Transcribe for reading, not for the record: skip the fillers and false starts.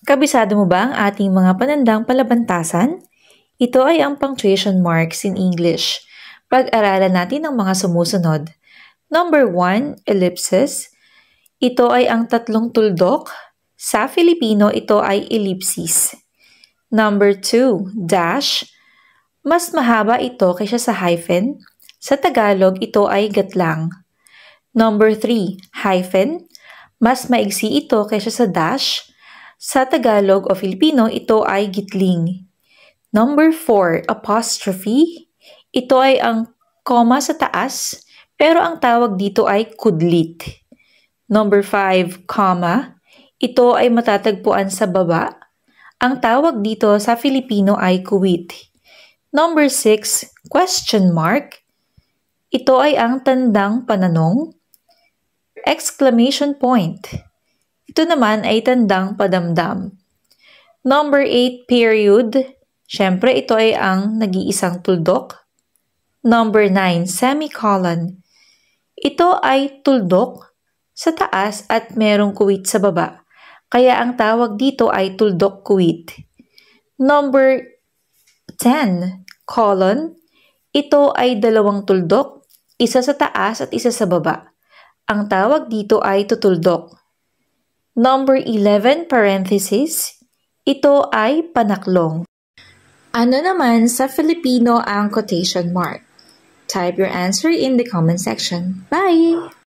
Kabisado mo ba ang ating mga panandang palabantasan? Ito ay ang punctuation marks in English. Pag-aralan natin ang mga sumusunod. Number 1, ellipsis. Ito ay ang tatlong tuldok. Sa Filipino, ito ay ellipsis. Number 2, dash. Mas mahaba ito kaysa sa hyphen. Sa Tagalog, ito ay gatlang. Number 3, hyphen. Mas maigsi ito kaysa sa dash. Sa Tagalog o Filipino, ito ay gitling. Number 4, apostrophe. Ito ay ang comma sa taas, pero ang tawag dito ay kudlit. Number 5, comma. Ito ay matatagpuan sa baba. Ang tawag dito sa Filipino ay kuwit. Number 6, question mark. Ito ay ang tandang pananong. Exclamation point. Ito naman ay tandang padamdam. Number 8, period. Siyempre, ito ay ang nag-iisang tuldok. Number 9, semicolon. Ito ay tuldok sa taas at merong kuwit sa baba. Kaya ang tawag dito ay tuldok kuwit. Number 10, colon. Ito ay dalawang tuldok, isa sa taas at isa sa baba. Ang tawag dito ay tutuldok. Number 11, parenthesis. Ito ay panaklong. Ano naman sa Filipino ang quotation mark? Type your answer in the comment section. Bye!